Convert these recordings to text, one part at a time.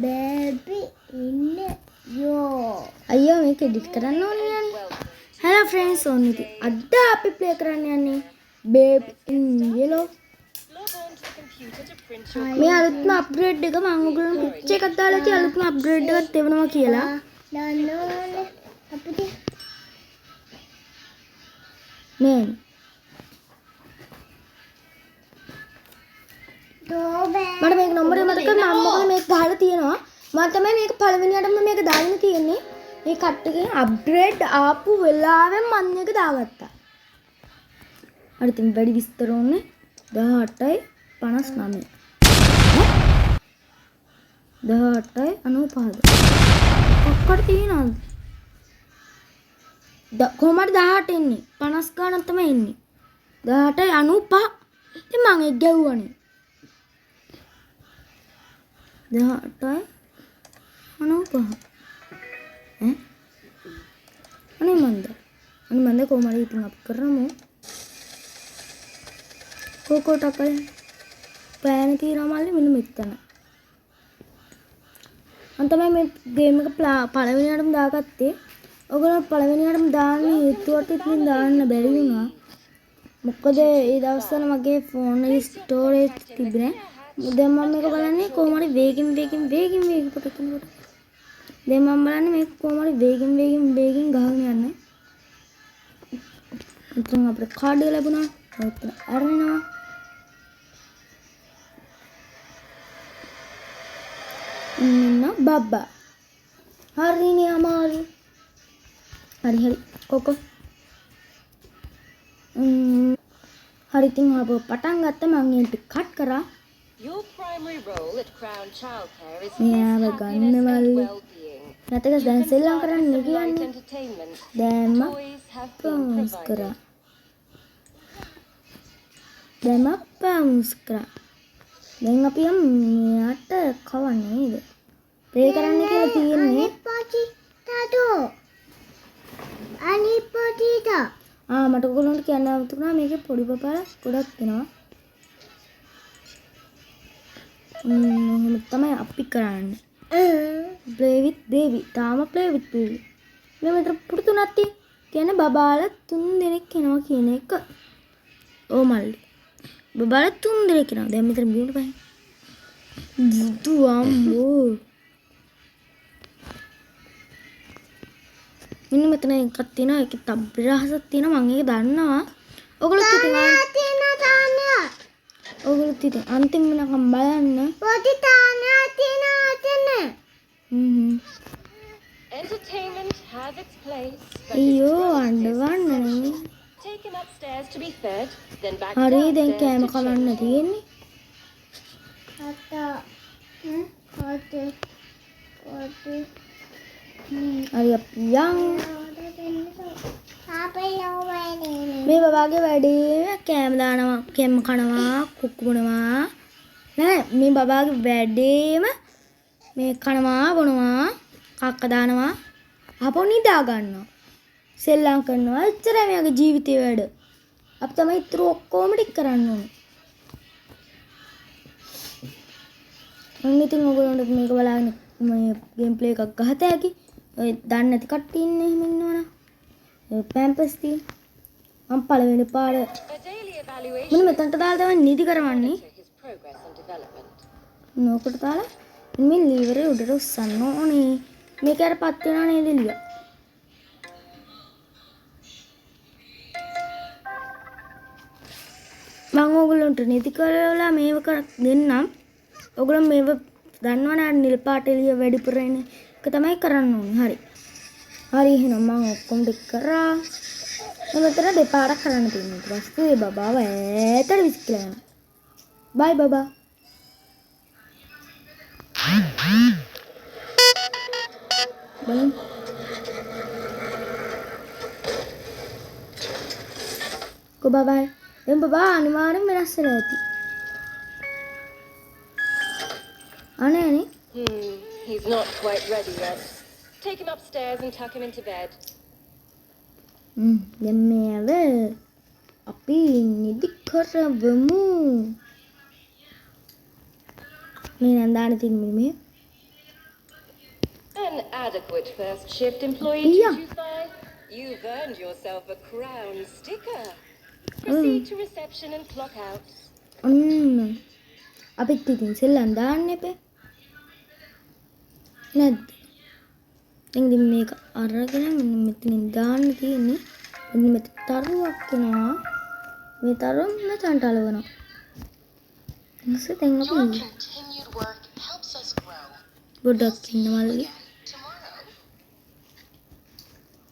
baby in yo. අයියෝ මේක edit කරන්න ඕනේ යන්නේ. Hello friends ඕනේ ඉතින් අද අපි ප්ලේ කරන්න යන්නේ baby in yellow. මේ අලුත්ම අප්ග්‍රේඩ් එක මම ඔයගොල්ලන්ට පිච් එකක් දාලා තියෙන අලුත්ම අප්ග්‍රේඩ් එකක් දෙවනවා කියලා. දාන්න ඕනේ අපිට. නේ මට මේක නම්බරේ මතක මම මොකද මේක ගහලා තියෙනවා මම තමයි මේක පළවෙනියටම මේක දාන්න තියෙන්නේ මේ කට්ටගේ අප්ග්‍රේඩ් ආපු වෙලාවෙන් මම මේක දාගත්තා හරි ඉතින් වැඩි විස්තර ඕනේ 18යි 59 18යි 95ද ඔක්කොට තියෙනවද කොහමද 18 එන්නේ 50 ගානක් තමයි එන්නේ 18යි 95 ඉතින් මම ඒක ගැව්වනේ 18යි 95 අනේ මන්ද කොහමද ඉතින් අපි කරමු කොකොට අපේ පෑන తీරා මල්ලි මෙන්න මෙතන මම තමයි මේ ගේම් එක පළවෙනියටම දාගත්තේ ඔයගොල්ලෝ පළවෙනියටම දාන්න හේතුවට ඉතින් දාන්න බැරි වුණා මොකද ඒ දවස්වල මගේ ෆෝන් එකේ ස්ටෝරේජ් තිබුණේ දැන් මම මේක බලන්නේ කොහොම හරි වේගෙන් පොට කරනකොට දැන් මම බලන්නේ මේක කොහොම හරි වේගෙන් ගහගෙන යන්න උතුම් අපිට කාඩ් එක ලැබුණා උතුම් අරනවා බබ්බා හරිනේ අමාරු හරි කොකෝ හරි ඉතින් අප පටන් ගත්ත මම ඒක කට් කරා Your primary role at Crown Childcare is නැතක දැන් සෙල්ලම් කරන්න කියන්නේ entertainment. දැන් Toys have been provided. දැන් අපි මෙයාට කවන්නේ නේද ප්ලේ කරන්න කියලා තියෙන්නේ අනිපොටිට මට ඔයගොල්ලන්ට කියන්න අවුතුනා මේකේ පොඩි බබාලා ගොඩක් වෙනවා එහෙම තමයි අපි කරන්නේ play with baby තාම play with baby මේ මෙතන පුඩු තුනක් තියෙන බබාලා 3 දෙනෙක් එනවා කියන එක ඕ මල්ලි බබාලා 3 දෙනෙක් එනවා දැන් මෙතන බිමට පහින් දුවම්බෝ මෙන්න මෙතන එකක් තියෙනවා ඒකේ තබ්බි රහසක් තියෙනවා මම ඒක දන්නවා ඔයගොල්ලෝ ඉතින් අන්තිම වෙනකම් බලන්න පොඩි තානා තියෙනවා එතන Entertainment has its place. අයියෝ අඬවන්නේ Taken upstairs to be fed, then back හරි දැන් downstairs කෑම to කවන්න change. තියෙන්නේ හරි අපි යන් මේ බබාගේ වැඩේ කෑම දානවා කෑම කනවා කුක්කු බොනවා නෑ මේ බබාගේ වැඩේම මේ කනවා බොනවා කක්ක දානවා අපෝ නිදා ගන්නවා සෙල්ලම් කරනවා එච්චරයි මෙයාගේ ජීවිතේ වැඩ අපි තමයි ඉතුරු ඔක්කොම ටික කරන්න ඕනේ මම ඉතින් ඔයගොල්ලන්ට මේක බලාගෙන මේ ගේම් ප්ලේ එකක් ගහත හැකි ඔය දන්නේ නැති කට්ටිය ඉන්නේ එහෙම ඉන්නවනේ පැම්පස් තියෙන මම පළවෙනි පාර A daily evaluation මෙන්න මෙතනට දාලා තමයි නිදි කරවන්නේ to his progress and development. නෝකට දාලා මේ ලීවරේ උඩට උස්සන්න ඕනේ මේක අර පත් වෙනා නේද එළිය මම ඕගොල්ලන්ට නිදි කරලා මේව දෙන්නම් ඕගොල්ලෝ මේව දන්නවනේ නිල් පාට එළිය වැඩිපුර එන එක තමයි කරන්න ඕනේ හරි එහෙනම් මම ඔක්කොම ටික කරා මෙතන දෙපාරක් කරන්න තියෙනවා ඊට පස්සේ බබාව ඈතට විසිකලා යනවා බයි බබා බලන්න කො බබා දැන් බබා අනිවාර්යෙන් වෙනස් වෙලා ඇති අනේ He's not quite ready yet. Take him upstairs and tuck him into bed. දැන් මේව අපි නිදි කරවමු මේ නම් දාන්න තියෙන්නේ මේ. An adequate first shift employee Yeah. 225. You've earned yourself a crown sticker. Proceed to reception and clock out. අපිත් ඉතින් සෙල්ලම් දාන්න එපේ. නැද්ද? ඉතින් මේක අරගෙන මෙන්න මෙතනින් දාන්න තියෙන්නේ. මෙන්න මෙතන තරුවක් එනවා. මේ තරුව මෙතනට අලවනවා. ඊට දැන් අපි Continued work helps us grow. ගොඩක් ඉන්නවලු. Tomorrow.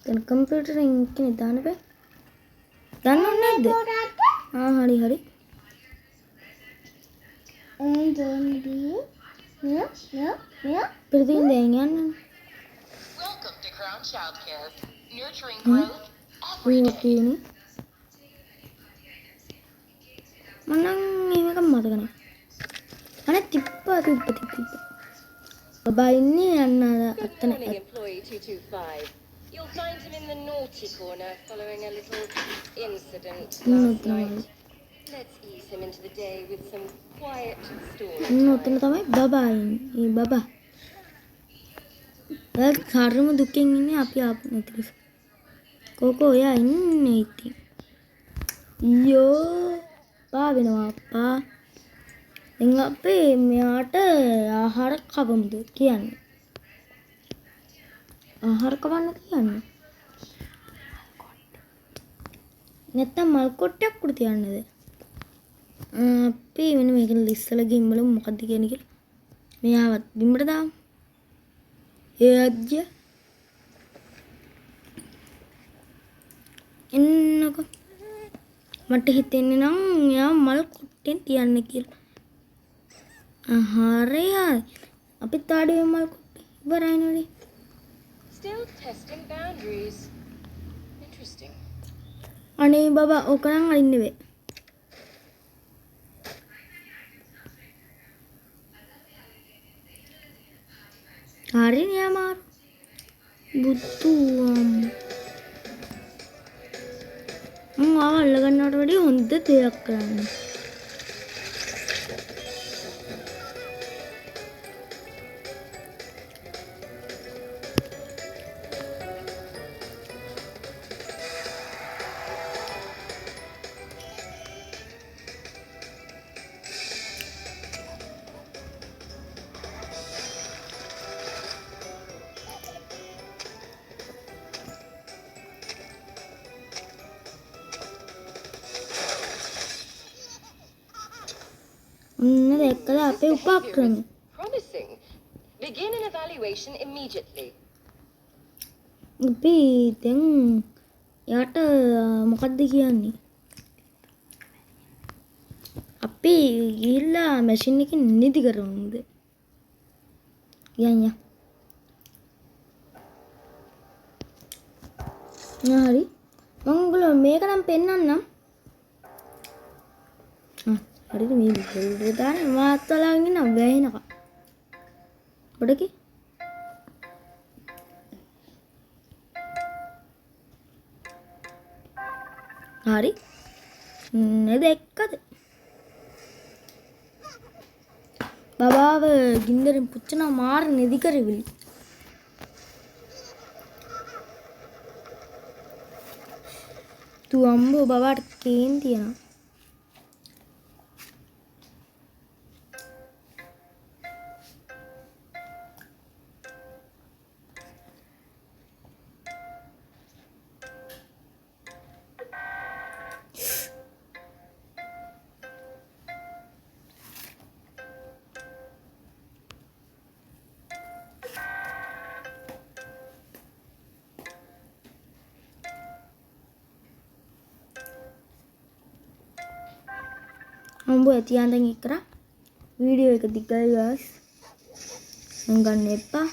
දැන් කම්පියුටරෙන් කෙනෙක් දාන්න බෑ. දන්නව නැද්ද? හරි හරි. ප්‍රතිදින දැන් යන්න. Welcome to Crown Childcare. Nurturing growth every මේ day. තියෙන්නේ. මනම් මේක මතක නැහැ. අනේ තිබ්බා. බබා ඉන්නේ යන්න Good අතන. morning, employee 225. You'll find him in the naughty corner following a little incident last night. Let's ease him into the day with some quiet story ඔතන time. තමයි බබා ඉන්නේ. මේ බබා. දැන් කර්ම දුකෙන් ඉන්නේ අපි ආපු නැති. කොකෝ එයා ඉන්නේ ඉතින්. ඊයෝ පා වෙනවා අප්පා. දැන් අපි මෙයාට ආහාර කවමුද කියන්නේ. ආහාර කවන්න කියන්නේ. නැත්තම් මල් කොට්ටයක් උඩ තියන්නද? අපි වෙන මේක ඉස්සලා ගිහින් බලමු මොකද්ද කියන්නේ කියලා. මෙයාවත් බිම්බට දාමු. එයජ්ජ. එන්නකො. මට හිතෙන්නේ නම් එයා මල් කොට්ටෙන් තියන්න කියලා. හරි. අපි තාඩුවේ මල් කොට්ටේ ඉවරයි නේද? Still testing boundaries. Interesting. අනේ බබා ඕක නම් අරින්න නෙවෙයි. හරි නියමාරු. බුද්ධු මම අල්ල ගන්නවට වඩා හොඳ දෙයක් කරන්න. දැක්කද අපේ උපක්‍රම. Promising. Begin an evaluation immediately. අපි දැන් යාට මොකද්ද කියන්නේ? අපි ගිහිල්ලා මැෂින් එකකින් නිදි කරමුද? යන්න. හරි. මම උගල මේක නම් පෙන්නන්නම්. හරිද මේ දෙල්ල දාන්න මාත් වලාගෙන ඉන්න වැහිනක. පොඩකි. හරි. දැක්කද? බබාව ගින්දරෙන් පුච්චන මාර නිදි කරවිලි. තු අම්බෝ බබාට කේන්ති යනවා. අම්බෝ ඇතියන් දැන් ඉක්කරා වීඩියෝ එක දිගයි ගාස් මම ගන්න එපා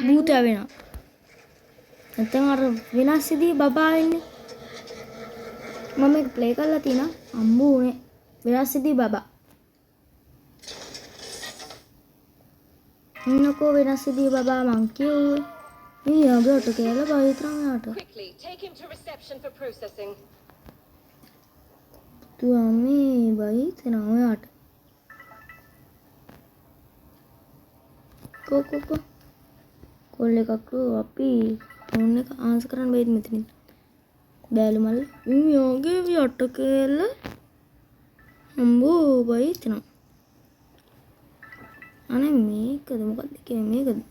භූතය වෙනවා නැත්නම් අර වෙනස් විදිහේ බබා වෙන්නේ මම මේක ප්ලේ කරලා තිනා අම්බෝ උනේ වෙනස් විදිහේ බබා ඉන්නකෝ වෙනස් විදිය බබා මං කිව්වේ. මේ යගට කියලා බයිතරම් යාට. Quickly, take him to reception for processing. තුමේ බයිතනවා යාට. කො කොල්ල එකක් අපි ෆෝන් එක ආන්සර් කරන්න බෑද මෙතනින්. බෑලු මල් යෝගේ යට කියලා අම්බෝ බයිතනවා. අනේ මේකද මොකක්ද කියන්නේ මේකද?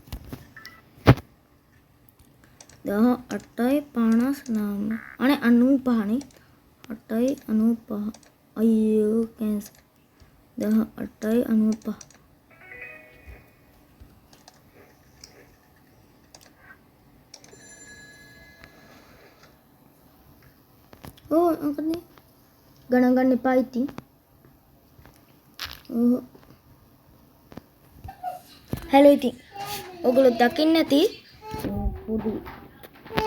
18:59 අනේ 95 නේ 8:95 අයියෝ කැන්සර් 18:95 ඕ අකනේ ගණන් ගන්න එපා ඉතින් ඕ හැලෝ ඉතින් ඔයගොල්ලෝ දකින්න නැති පොඩි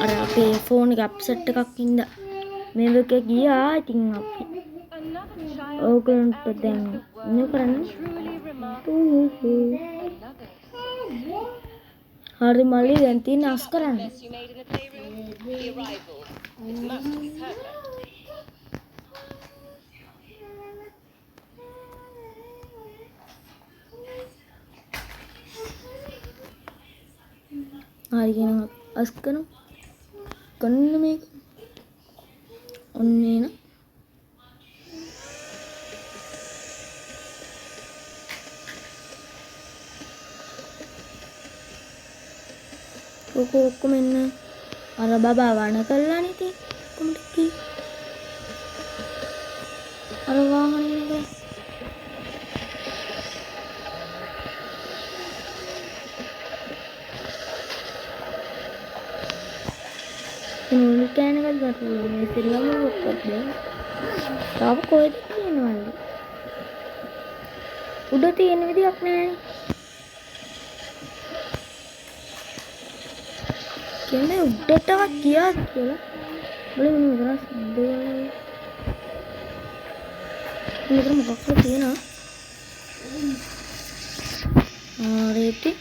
අර අපේ ෆෝන් එක අප්සෙට් එකක් ඉඳ මේක ගියා ඉතින් අපි ඕගොල්ලන්ට දැන් මොන කරන්නේ හරි මල්ලි දැන් තියෙන අස් කරන්න Yes, you made in the playroom. The arrival. It must be perfect. හරි කියන අස් කරමු කන්න මේක ඔන්නේ න ඔක්කොම එන්න අර බබා වණ කළා නේ ඉතින් කොහොමද කී අර වාහනේ නේද මුළු කෑන එකක් ගන්න මේ සිල්ලම ඔක්කොත් තාම කොහෙද තියෙනවලු උඩ තියෙන විදියක් නෑනේ කියන්නේ උඩටවත් ගියාද කියලා බලමු මොනවද දෙවල් මෙතන මොකක්ද තියෙනවා රේටි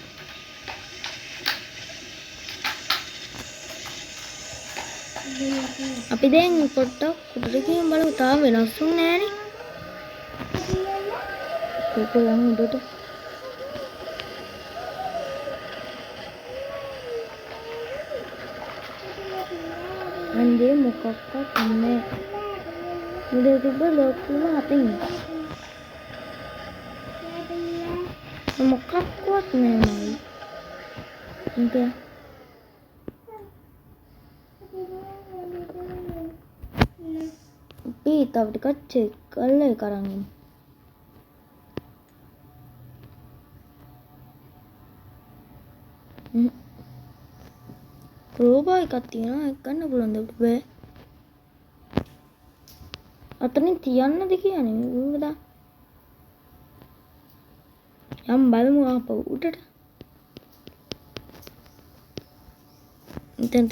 අපි දැන් පොට්ටක් උඩට ගිහින් බලමු තාම වෙනස්ුන්නේ නෑනේ කොහොම උඩට අන්දේ මොකක්වත් නැහැ උඩ තිබ්බ ලොකුම අපින් මොකක්වත් නැහැ මයි ඉතින් අපි තව ටිකක් චෙක් කරලා ඒක අරන් එමු රෝබෝ එකක් තියෙනවා ඒක ගන්න පුළුවන්ද අපිට බෑ අතනින් තියන්නද කියන්නේ මොකද යම් බලමු ආපහු උඩට ඉතින්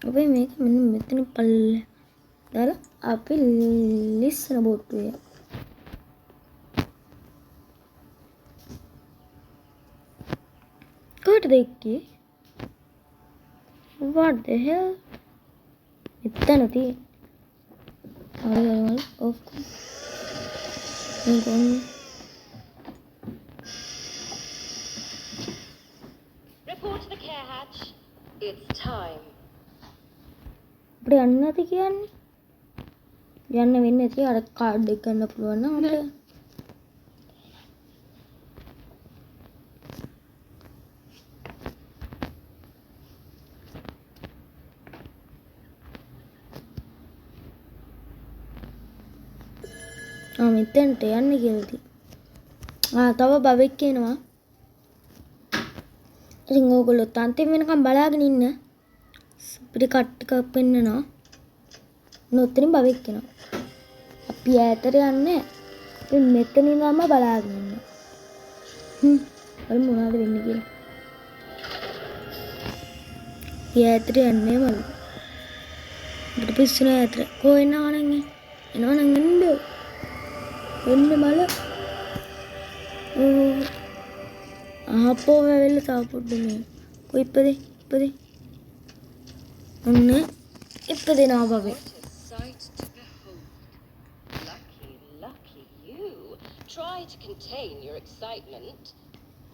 අපි මේක මෙන්න මෙතන පල්ලේ දාලා අපි ලිස්සන බෝට්ටුවේ කොහෙටද එක්කේ what the hell මෙතන තියෙන හරි හරි of Report to the care hatch. It's time. අපිට යන්න නැති කියන්නේ යන්න වෙන්නේ නැති අර කාඩ් එක ගන්න පුළුවන් නම් අපිට මෙතෙන්ට යන්න කියලා තියෙනවා තව බබෙක් එනවා ඉතින් ඕගොල්ලෝ අන්තිම වෙනකම් බලාගෙන ඉන්න අපිට කට්ටක පෙන්නනවා නොතරින් බබෙක් එනවා අපි ඈතට යන්නේ ඉතින් මෙතන ඉඳන්ම බලාගෙන ඉන්න අර මොනවද වෙන්නේ කියලා ඈතට යන්නේ මම අපිට පිස්සුනේ ඈතට කොහෙන්ද එනවනම් එන්න මල ආපෝ වැවෙල්ල තව පොඩ්ඩ මේ කොයි ඉපදේ ඔන්න ඉපදෙනවා බබේ. Sight to behold. Lucky you. Try to contain your excitement.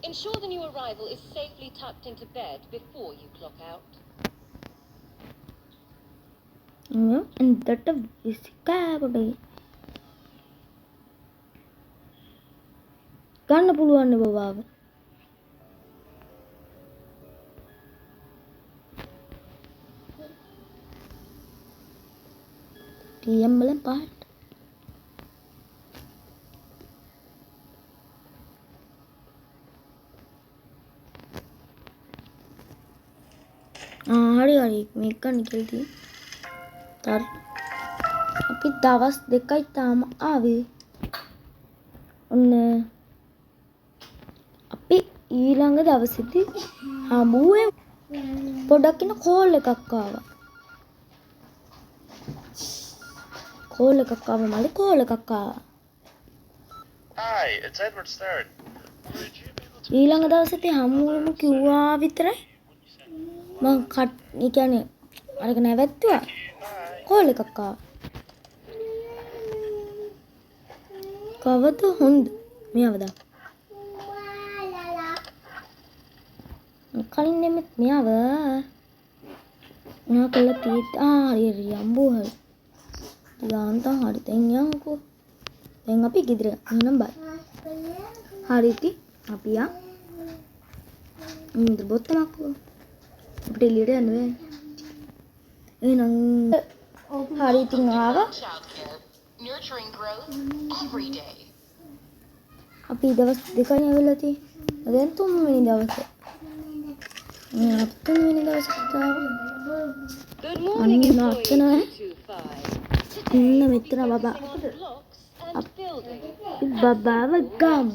Ensure the new arrival is safely tucked into bed before you clock out. enදට විසිකෑකොට ගන්න පුළුවන් බබාව. ටියම්බලෙන් පහට හරි මේක නිකල්ති තර අපි දවස් 2යි තාම ආවේ. ඔන්න අපි ඊළඟ දවසේදී හමුවේ පොඩක් ඉන්න කෝල් එකක් ආවා. කෝල් එකක් ආවා. Hi, it's Edward Stern. ඊළඟ දවසේදී හමුවෙමු කිව්වා විතරයි මං ඒ කියන්නේ අරක නැවැත්තුවා. කෝල් එකක් ආවා. කවද හොඳ මෙයාව දා. කලින් නෙමෙත් මෙයාව මොනවා කළා තීත් හරි අම්බෝ හරි. දාන්තම් හරි දැන් යන්කෝ. දැන් අපි ගෙදර යන්න බයි. හරි ඉති අපි යා. බොත්තමක්කෝ. අපිට එළියට යන්න බෑ. එහෙනම් හරි ඉතින් ආවා. Nurturing growth every day. අපි දවස් 2යි ඇවිල්ලා තියෙන්නේ. දැන් 3 වෙනි දවසේ. තුන්වෙනි දවසට ආවා. Good morning, අන්න employee නෑ. 225. ඉන්න මෙතන බබා. Blocks and building. බබාව ගමු.